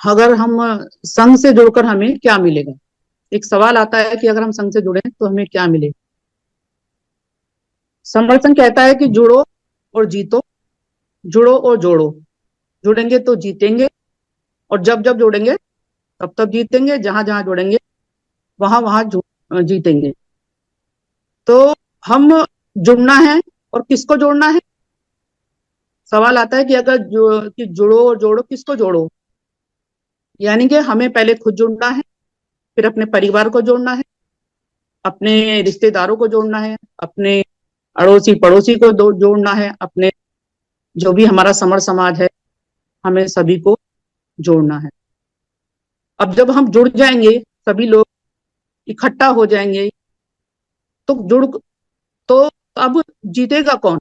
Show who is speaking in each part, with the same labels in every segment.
Speaker 1: अगर हम संघ से जुड़कर हमें क्या मिलेगा। एक सवाल आता है कि अगर हम संघ से जुड़े तो हमें क्या मिलेगा। समर्थन कहता है कि जुड़ो और जीतो, जुड़ो और जोड़ो। जुड़ेंगे तो जीतेंगे, और जब जब जुड़ेंगे तब तब जीतेंगे, जहां जहां जुड़ेंगे वहां वहां जीतेंगे। तो हम जुड़ना है, और किसको जोड़ना है। सवाल आता है कि अगर कि जुड़ो और जोड़ो, किसको जोड़ो। यानी कि हमें पहले खुद जुड़ना है, फिर अपने परिवार को जोड़ना है, अपने रिश्तेदारों को जोड़ना है, अपने अड़ोसी पड़ोसी को जोड़ना है, अपने जो भी हमारा समर समाज है, हमें सभी को जोड़ना है। अब जब हम जुड़ जाएंगे, सभी लोग इकट्ठा हो जाएंगे, तो जुड़ तो अब जीतेगा कौन।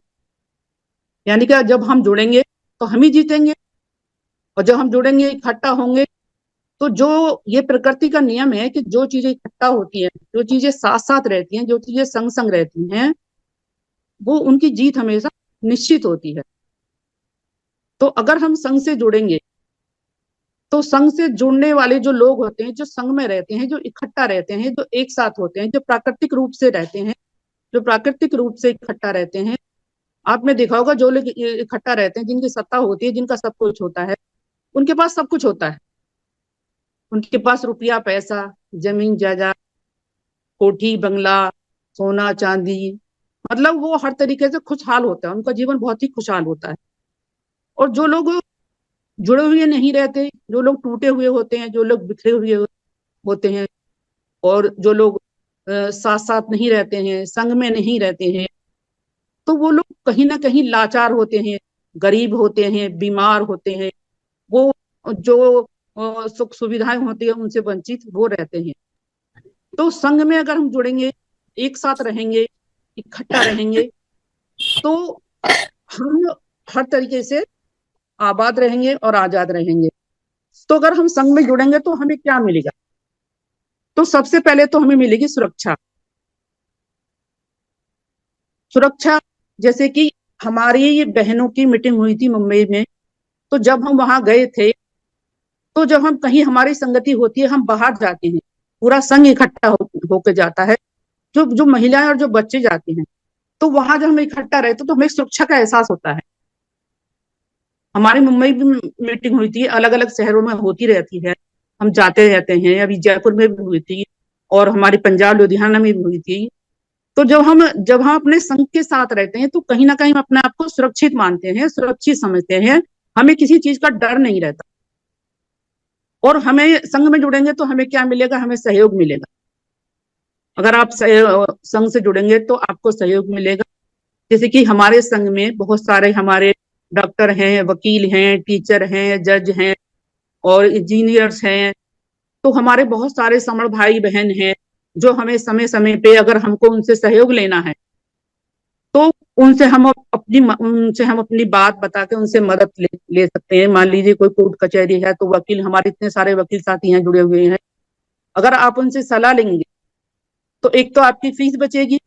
Speaker 1: यानी कि जब हम जुड़ेंगे तो हम ही जीतेंगे, और जब हम जुड़ेंगे इकट्ठा होंगे, तो जो ये प्रकृति का नियम है कि जो चीजें इकट्ठा होती हैं, जो चीजें साथ साथ रहती हैं, जो चीजें संग संग रहती हैं, वो उनकी जीत हमेशा निश्चित होती है। तो अगर हम संघ से जुड़ेंगे, तो संघ से जुड़ने वाले जो लोग होते हैं, जो संघ में रहते हैं, जो इकट्ठा रहते हैं, जो एक साथ होते हैं, जो प्राकृतिक रूप से रहते हैं, जो प्राकृतिक रूप से इकट्ठा रहते हैं। आपने देखा होगा जो लोग इकट्ठा रहते हैं, जिनकी सत्ता होती है, जिनका सब कुछ होता है, उनके पास सब कुछ होता है। उनके पास रुपया पैसा, जमीन जायदाद, कोठी बंगला, सोना चांदी, मतलब वो हर तरीके से खुशहाल होता है, उनका जीवन बहुत ही खुशहाल होता है। और जो लोग जुड़े हुए नहीं रहते, जो लोग टूटे हुए होते हैं, जो लोग बिखरे हुए होते हैं, और जो लोग साथ साथ नहीं रहते हैं, संग में नहीं रहते हैं, तो वो लोग कहीं ना कहीं लाचार होते हैं, गरीब होते हैं, बीमार होते हैं। वो जो सुख सुविधाएं होती है उनसे वंचित वो रहते हैं। तो संघ में अगर हम जुड़ेंगे, एक साथ रहेंगे, इकट्ठा रहेंगे, तो हम हर तरीके से आबाद रहेंगे और आजाद रहेंगे। तो अगर हम संघ में जुड़ेंगे तो हमें क्या मिलेगा। तो सबसे पहले तो हमें मिलेगी सुरक्षा। सुरक्षा, जैसे कि हमारी बहनों की मीटिंग हुई थी मुंबई में, तो जब हम वहां गए थे, तो जब हम कहीं हमारी संगति होती है, हम बाहर जाते हैं, पूरा संघ इकट्ठा होकर जाता है, जो जो महिलाएं और जो बच्चे जाते हैं, तो वहां जब हम इकट्ठा रहते तो हमें सुरक्षा का एहसास होता है। हमारी मुंबई में मीटिंग हुई थी, अलग अलग शहरों में होती रहती है, हम जाते रहते हैं। अभी जयपुर में भी हुई थी, और हमारी पंजाब लुधियाना में भी हुई थी। तो जब हम अपने संघ के साथ रहते हैं, तो कहीं ना कहीं हम अपने आप को सुरक्षित मानते हैं, सुरक्षित समझते हैं। हमें किसी चीज का डर नहीं रहता। और हमें संघ में जुड़ेंगे तो हमें क्या मिलेगा, हमें सहयोग मिलेगा। अगर आप संघ से जुड़ेंगे तो आपको सहयोग मिलेगा। जैसे कि हमारे संघ में बहुत सारे हमारे डॉक्टर हैं, वकील हैं, टीचर हैं, जज हैं, और इंजीनियर्स हैं। तो हमारे बहुत सारे समर भाई बहन हैं, जो हमें समय समय पे अगर हमको उनसे सहयोग लेना है, तो उनसे हम अपनी बात बता के उनसे मदद ले सकते हैं। मान लीजिए कोई कोर्ट कचहरी है, तो वकील, हमारे इतने सारे वकील साथी हैं जुड़े हुए हैं, अगर आप उनसे सलाह लेंगे तो एक तो आपकी फीस बचेगी।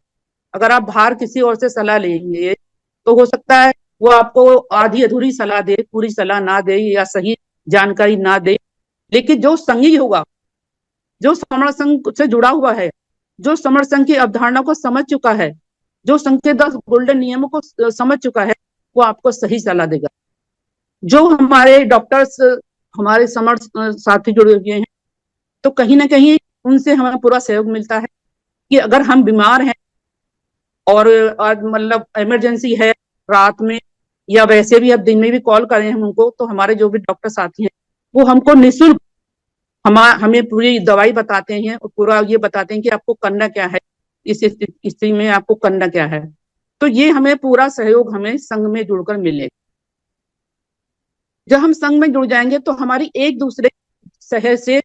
Speaker 1: अगर आप बाहर किसी और से सलाह लेंगे, तो हो सकता है वो आपको आधी अधूरी सलाह दे, पूरी सलाह ना दे, या सही जानकारी ना दे। लेकिन जो संघी होगा, जो समर संघ से जुड़ा हुआ है, जो समर संघ की अवधारणा को समझ चुका है, जो संघ के 10 गोल्डन नियमों को समझ चुका है, वो आपको सही सलाह देगा। जो हमारे डॉक्टर्स, हमारे समर साथी जुड़े हुए हैं, तो कहीं ना कहीं उनसे हमें पूरा सहयोग मिलता है कि अगर हम बीमार हैं, और मतलब इमरजेंसी है रात में, या वैसे भी अब दिन में भी कॉल करें हम उनको, तो हमारे जो भी डॉक्टर साथी हैं, वो हमको निःशुल्क हमें पूरी दवाई बताते हैं, और पूरा ये बताते हैं कि आपको करना क्या है, इस स्थिति में आपको करना क्या है। तो ये हमें पूरा सहयोग हमें संघ में जुड़कर मिलेगा। जब हम संघ में जुड़ जाएंगे तो हमारी एक दूसरे शहर से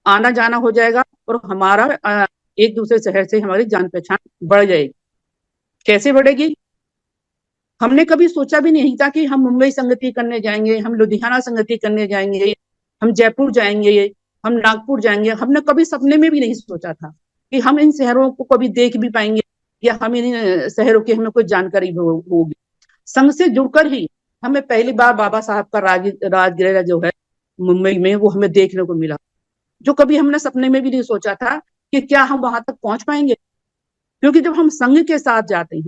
Speaker 1: आना जाना हो जाएगा, और हमारा एक दूसरे शहर से हमारी जान पहचान बढ़ जाएगी। कैसे बढ़ेगी। हमने कभी सोचा भी नहीं था कि हम मुंबई संगति करने जाएंगे, हम लुधियाना संगति करने जाएंगे, हम जयपुर जाएंगे, हम नागपुर जाएंगे। हमने कभी सपने में भी नहीं सोचा था कि हम इन शहरों को कभी देख भी पाएंगे, या हम इन शहरों की हमें कोई जानकारी होगी। संघ से जुड़कर ही हमें पहली बार बाबा साहब का राजगृह जो है मुंबई में, वो हमें देखने को मिला, जो कभी हमने सपने में भी नहीं सोचा था कि क्या हम वहां तक पहुंच पाएंगे। क्योंकि जब हम संघ के साथ जाते हैं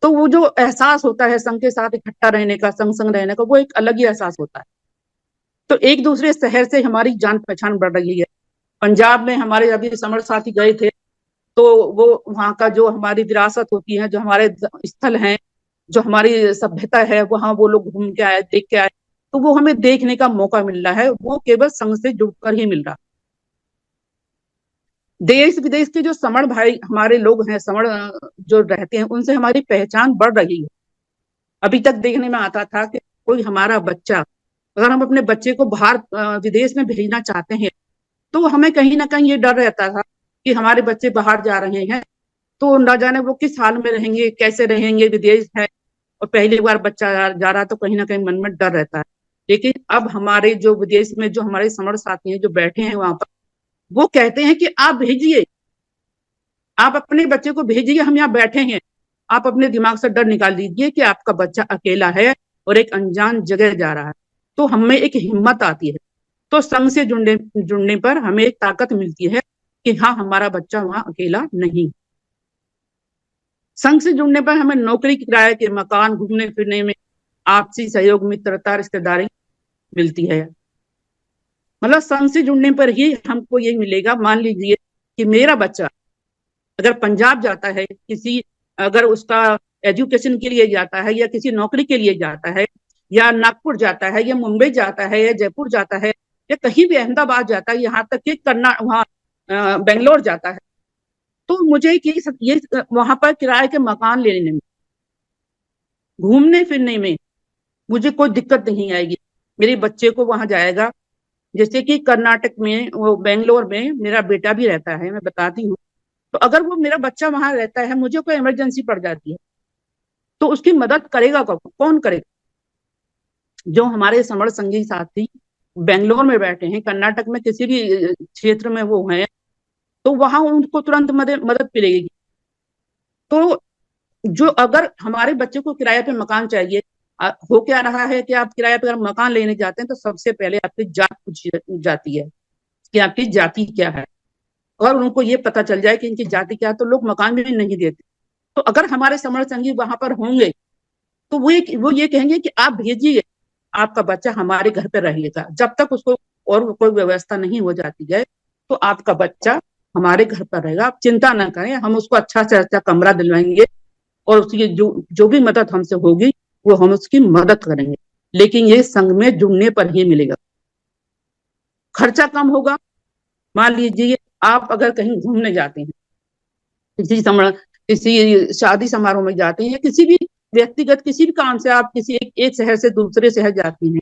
Speaker 1: तो वो जो एहसास होता है संघ के साथ इकट्ठा रहने का, संग संग रहने का, वो एक अलग ही एहसास होता है। तो एक दूसरे शहर से हमारी जान पहचान बढ़ रही है। पंजाब में हमारे अभी समर साथी गए थे, तो वो वहाँ का जो हमारी विरासत होती है, जो हमारे स्थल हैं, जो हमारी सभ्यता है, वहां वो लोग घूम के आए, देख के आए। तो वो हमें देखने का मौका मिल रहा है, वो केवल संघ से जुड़कर ही मिल रहा है। देश विदेश के जो समण भाई हमारे लोग हैं, समण जो रहते हैं, उनसे हमारी पहचान बढ़ रही है। अभी तक देखने में आता था कि कोई हमारा बच्चा, अगर हम अपने बच्चे को बाहर विदेश में भेजना चाहते हैं, तो हमें कहीं ना कहीं ये डर रहता था कि हमारे बच्चे बाहर जा रहे हैं, तो न जाने वो किस हाल में रहेंगे, कैसे रहेंगे, विदेश है और पहली बार बच्चा जा रहा, तो कहीं ना कहीं मन में डर रहता है। लेकिन अब हमारे जो विदेश में जो हमारे समर साथी हैं, जो बैठे हैं वहां पर, वो कहते हैं कि आप भेजिए, आप अपने बच्चे को भेजिए, हम यहाँ बैठे हैं। आप अपने दिमाग से डर निकाल दीजिए कि आपका बच्चा अकेला है और एक अनजान जगह जा रहा है। तो हमें एक हिम्मत आती है। तो संघ से जुड़ने जुड़ने पर हमें एक ताकत मिलती है कि हाँ, हमारा बच्चा वहां अकेला नहीं। संघ से जुड़ने पर हमें नौकरी, किराए के मकान, घूमने फिरने में आपसी सहयोग, मित्रता, रिश्तेदारी मिलती है। मतलब संघ से जुड़ने पर ही हमको ये मिलेगा। मान लीजिए कि मेरा बच्चा अगर पंजाब जाता है, किसी, अगर उसका एजुकेशन के लिए जाता है, या किसी नौकरी के लिए जाता है, या नागपुर जाता है, या मुंबई जाता है, या जयपुर जाता है, या कहीं भी अहमदाबाद जाता है, यहाँ तक कि करना वहाँ बेंगलोर जाता है, तो मुझे ये वहां पर किराए के मकान लेने में, घूमने फिरने में मुझे कोई दिक्कत नहीं आएगी। मेरे बच्चे को वहां जाएगा। जैसे कि कर्नाटक में, वो बेंगलोर में मेरा बेटा भी रहता है, मैं बताती हूँ। तो अगर वो मेरा बच्चा वहां रहता है, मुझे कोई इमरजेंसी पड़ जाती है, तो उसकी मदद करेगा कौन करेगा? जो हमारे समर संगी साथी बेंगलोर में बैठे हैं, कर्नाटक में किसी भी क्षेत्र में वो हैं, तो वहां उनको तुरंत मदद मिलेगी। तो जो अगर हमारे बच्चे को किराए पे मकान चाहिए, हो क्या रहा है कि आप किराए पे अगर मकान लेने जाते हैं, तो सबसे पहले आपकी जात पूछी जाती है कि आपकी जाति क्या है। और उनको ये पता चल जाए कि इनकी जाति क्या है, तो लोग मकान भी नहीं देते। तो अगर हमारे समर संगी वहां पर होंगे, तो वो ये कहेंगे कि आप भेजिए, आपका बच्चा हमारे घर पे रहेगा जब तक उसको और कोई व्यवस्था नहीं हो जाती है। तो आपका बच्चा हमारे घर पर रहेगा, आप चिंता ना करें, हम उसको अच्छा से अच्छा कमरा दिलवाएंगे, और उसकी जो जो भी मदद हमसे होगी, वो हम उसकी मदद करेंगे। लेकिन ये संघ में जुड़ने पर ही मिलेगा। खर्चा कम होगा। मान लीजिए आप अगर कहीं घूमने जाते हैं, किसी समय किसी शादी समारोह में जाते हैं, या किसी भी व्यक्तिगत किसी भी काम से आप किसी एक शहर से दूसरे शहर जाती हैं।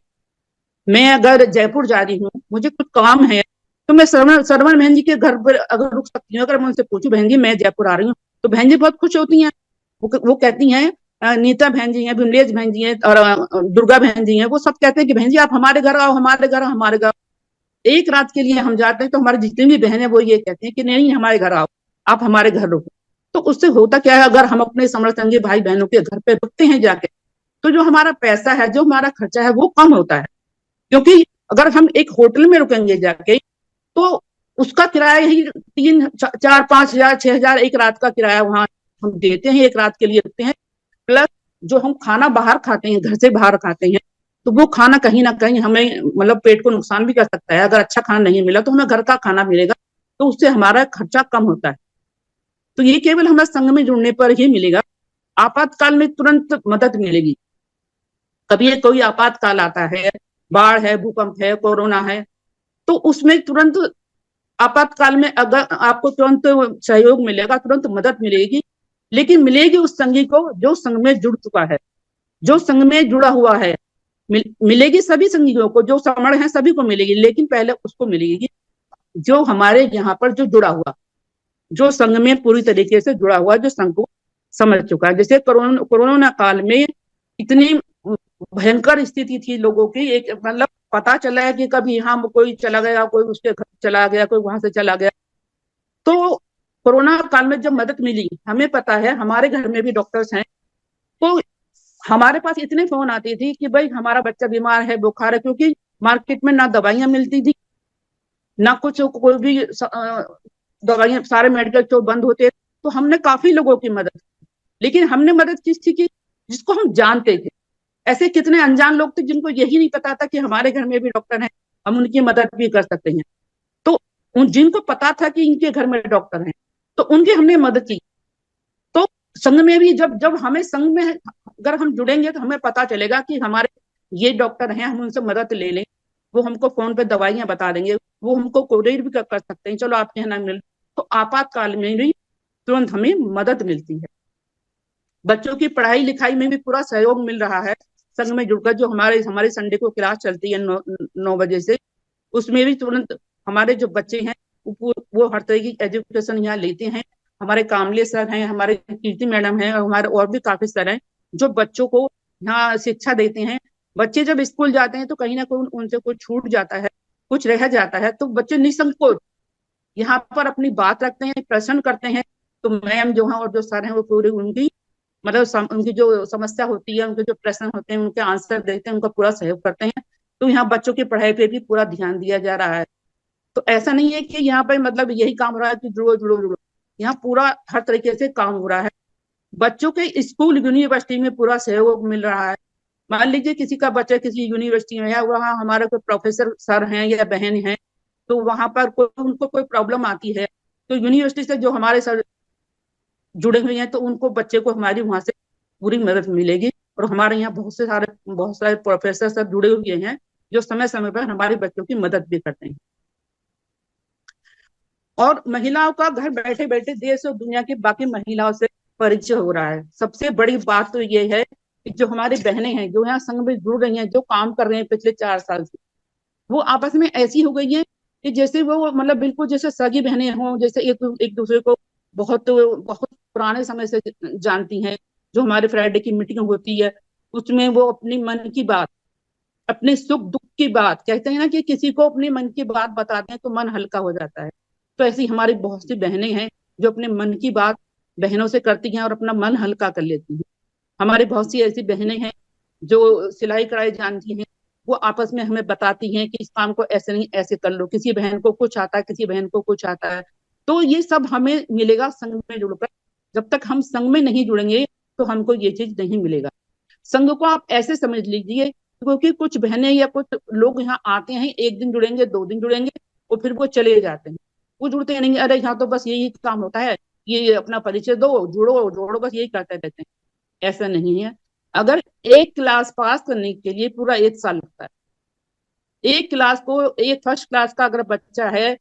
Speaker 1: मैं अगर जयपुर जा रही हूँ, मुझे कुछ काम है, तो मैं सरवण बहन जी के घर पर अगर रुक सकती हूँ। अगर मैं उनसे पूछूं, बहन जी मैं जयपुर आ रही हूँ, तो बहन जी बहुत खुश होती हैं। वो कहती हैं, नीता बहन जी हैं, विमलेश बहन जी हैं, और दुर्गा बहन जी हैं, वो सब कहते हैं कि बहन जी आप हमारे घर आओ, हमारे घर, हमारे घर। एक रात के लिए हम जाते हैं, तो हमारी जितनी भी बहन है वो ये कहती है कि नहीं, हमारे घर आओ, आप हमारे घर रुको। तो उससे होता क्या है, अगर हम अपने समर्थंगी भाई बहनों के घर पे रुकते हैं जाके, तो जो हमारा पैसा है, जो हमारा खर्चा है, वो कम होता है। क्योंकि अगर हम एक होटल में रुकेंगे जाके, तो उसका किराया यही 3, 4, 5 हजार, 6 हजार एक रात का किराया वहां हम देते हैं, एक रात के लिए रुकते हैं। प्लस जो हम खाना बाहर खाते हैं, घर से बाहर खाते हैं, तो वो खाना कहीं ना कहीं हमें मतलब पेट को नुकसान भी कर सकता है। अगर अच्छा खाना नहीं मिला, तो हमें घर का खाना मिलेगा, तो उससे हमारा खर्चा कम होता है। तो ये केवल हमें संघ में जुड़ने पर ही मिलेगा। आपातकाल में तुरंत मदद मिलेगी। कभी कोई आपातकाल आता है, बाढ़ है, भूकंप है, कोरोना है, तो उसमें तुरंत आपातकाल में अगर आपको तुरंत सहयोग मिलेगा, तुरंत मदद मिलेगी। लेकिन मिलेगी उस संघी को जो संघ में जुड़ चुका है, जो संघ में जुड़ा हुआ है। मिलेगी सभी संघियों को, जो समण है सभी को मिलेगी, लेकिन पहले उसको मिलेगी जो हमारे यहाँ पर जो जुड़ा हुआ, जो संघ में पूरी तरीके से जुड़ा हुआ, जो संघ को समझ चुका है। जैसे कोरोना काल में इतनी भयंकर स्थिति थी लोगों की, एक मतलब पता चला है कि कभी यहाँ कोई चला गया, कोई उसके घर चला गया, कोई वहां से चला गया। तो कोरोना काल में जब मदद मिली, हमें पता है हमारे घर में भी डॉक्टर्स हैं, तो हमारे पास इतने फोन आती थी कि भाई हमारा बच्चा बीमार है, बुखार है, क्योंकि मार्केट में ना दवाइयां मिलती थी, ना कुछ कोई भी दवाइयां, सारे मेडिकल स्टोर बंद होते। तो हमने काफी लोगों की मदद, लेकिन हमने मदद किस थी की, जिसको हम जानते थे। ऐसे कितने अनजान लोग थे जिनको यही नहीं पता था कि हमारे घर में भी डॉक्टर हैं, हम उनकी मदद भी कर सकते हैं। तो उन जिनको पता था कि इनके घर में डॉक्टर हैं, तो उनकी हमने मदद की। तो संघ में भी जब जब हमें संघ में अगर हम जुड़ेंगे तो हमें पता चलेगा कि हमारे ये डॉक्टर हैं, हम उनसे मदद ले लें। वो हमको फोन पे दवाइयां बता देंगे, वो हमको कोरियर भी कर सकते हैं, चलो आपके यहाँ ना मिल। तो आपातकाल में भी तुरंत हमें मदद मिलती है। बच्चों की पढ़ाई लिखाई में भी पूरा सहयोग मिल रहा है संघ में जुड़कर। जो हमारे हमारी संडे को क्लास चलती है 9 बजे से, उसमें भी तुरंत हमारे जो बच्चे हैं वो हर तरह की एजुकेशन यहाँ लेते हैं। हमारे कामले सर हैं, हमारे कीर्ति मैडम हैं, और हमारे और भी काफी सर हैं जो बच्चों को यहाँ शिक्षा देते हैं। बच्चे जब स्कूल जाते हैं तो कहीं ना कहीं उनसे कुछ छूट जाता है, कुछ रह जाता है, तो बच्चे निसंकोच यहाँ पर अपनी बात रखते हैं, प्रश्न करते हैं। तो मैम जो है और जो सर हैं वो पूरी उनकी मतलब उनकी जो समस्या होती है, उनके जो प्रश्न होते हैं, उनके आंसर देते हैं, उनका पूरा सहयोग करते हैं। तो यहाँ बच्चों की पढ़ाई पे भी पूरा ध्यान दिया जा रहा है। तो ऐसा नहीं है कि यहाँ पे मतलब यही काम हो रहा है कि जुड़ो जुड़ो जुड़ो। यहाँ पूरा हर तरीके से काम हो रहा है। बच्चों के स्कूल यूनिवर्सिटी में पूरा सहयोग मिल रहा है। मान लीजिए किसी का बच्चा किसी यूनिवर्सिटी में है, वहाँ हमारे कोई प्रोफेसर सर हैं या बहन हैं, तो वहां पर उनको कोई प्रॉब्लम आती है, तो यूनिवर्सिटी से जो हमारे सर जुड़े हुए हैं, तो उनको बच्चे को हमारी वहां से पूरी मदद मिलेगी। और हमारे यहाँ बहुत सारे प्रोफेसर सब जुड़े हुए हैं जो समय समय पर हमारे बच्चों की मदद भी करते हैं। और महिलाओं का घर बैठे बैठे देश और दुनिया की बाकी महिलाओं से परिचय हो रहा है। सबसे बड़ी बात तो ये है कि जो हमारी बहनें हैं जो यहाँ संघ में जुड़ रही हैं, जो काम कर रहे हैं पिछले 4 साल से, वो आपस में ऐसी हो गई है कि जैसे वो मतलब बिल्कुल जैसे सगी बहनें हों, जैसे एक एक दूसरे को बहुत बहुत पुराने समय से जानती हैं। जो हमारे फ्राइडे की मीटिंग होती है, उसमें वो अपनी मन की बात, अपने सुख दुख की बात, कहते हैं ना कि किसी को अपने मन की बात बताते हैं तो मन हल्का हो जाता है। तो ऐसी हमारी बहुत सी बहनें हैं जो अपने मन की बात बहनों से करती हैं और अपना मन हल्का कर लेती हैं। हमारी बहुत सी ऐसी बहनें हैं जो सिलाई कढ़ाई जानती हैं, वो आपस में हमें बताती हैं कि इस काम को ऐसे नहीं ऐसे कर लो। किसी बहन को कुछ आता है, किसी बहन को कुछ आता है। तो ये सब हमें मिलेगा संघ में जुड़कर। जब तक हम संघ में नहीं जुड़ेंगे तो हमको ये चीज नहीं मिलेगा। संघ को आप ऐसे समझ लीजिए, क्योंकि कुछ बहनें या कुछ लोग यहाँ आते हैं, एक दिन जुड़ेंगे, 2 दिन जुड़ेंगे, और फिर वो चले जाते हैं। वो जुड़ते नहीं, अरे यहाँ तो बस यही काम होता है, ये अपना परिचय दो, जुड़ो जोड़ो, बस यही करते रहते हैं। ऐसा नहीं है। अगर एक क्लास पास करने के लिए पूरा 1 साल लगता है, एक क्लास को, एक फर्स्ट क्लास का अगर बच्चा है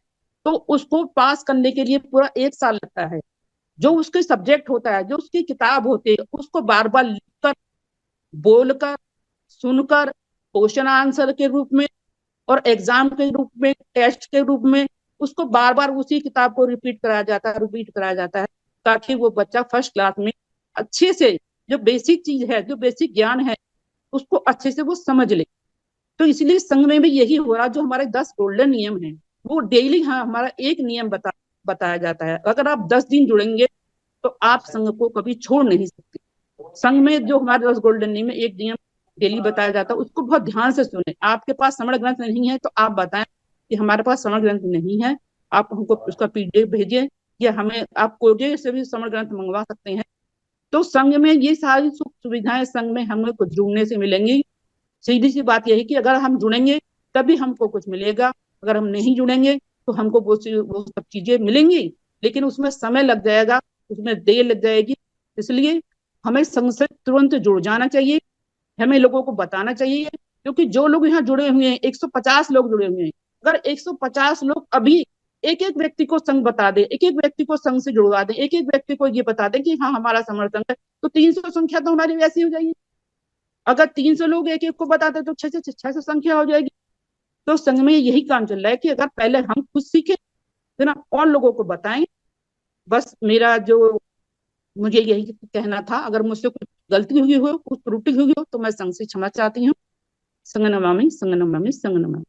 Speaker 1: तो उसको पास करने के लिए पूरा 1 साल लगता है। जो उसके सब्जेक्ट होता है, जो उसकी किताब होती है, उसको बार बार लिखकर, बोलकर, सुनकर, क्वेश्चन आंसर के रूप में और एग्जाम के रूप में, टेस्ट के रूप में, उसको बार बार उसी किताब को रिपीट कराया जाता है, ताकि वो बच्चा फर्स्ट क्लास में अच्छे से जो बेसिक चीज है, जो बेसिक ज्ञान है, उसको अच्छे से वो समझ ले। तो इसलिए संघ में भी यही हो रहा। जो हमारे 10 गोल्डन नियम है, वो डेली, हाँ, हमारा एक नियम बताया जाता है। अगर आप 10 दिन जुड़ेंगे तो आप संघ को कभी छोड़ नहीं सकते। संघ में जो हमारे 10 गोल्डन नियम में एक नियम डेली बताया जाता है, उसको बहुत ध्यान से सुने। आपके पास समण ग्रंथ नहीं है तो आप बताएं कि हमारे पास समण ग्रंथ नहीं है, आप हमको उसका पीडीएफ भेजिए, या हमें आप कोरियर से भी समण ग्रंथ मंगवा सकते हैं। तो संघ में ये सारी सुख सुविधाएं संघ में हमें कुछ जुड़ने से मिलेंगी। सीधी सी बात यही कि अगर हम जुड़ेंगे तभी हमको कुछ मिलेगा, अगर हम नहीं जुड़ेंगे तो हमको वो सब चीजें मिलेंगी, लेकिन उसमें समय लग जाएगा, उसमें देर लग जाएगी। इसलिए हमें संघ से तुरंत जुड़ जाना चाहिए, हमें लोगों को बताना चाहिए। क्योंकि जो लोग यहाँ जुड़े हुए हैं, 150 लोग जुड़े हुए हैं, अगर 150 लोग अभी एक एक व्यक्ति को संघ बता दे, एक एक व्यक्ति को संघ से जुड़वा दे, एक एक व्यक्ति को ये बता दे कि हाँ हमारा समर्थन है, तो 300 संख्या तो हमारी वैसी हो जाएगी। अगर 300 लोग एक एक को बताते तो 600 संख्या हो जाएगी। तो संघ में यही काम चल रहा है कि अगर पहले हम खुद सीखें फिर हम और लोगों को बताएं। बस मेरा जो मुझे यही कहना था। अगर मुझसे कुछ गलती हुई हो, कुछ त्रुटि हुई हो, तो मैं संघ से क्षमा चाहती हूँ। संग नमामि संग नमामि संग नमामि।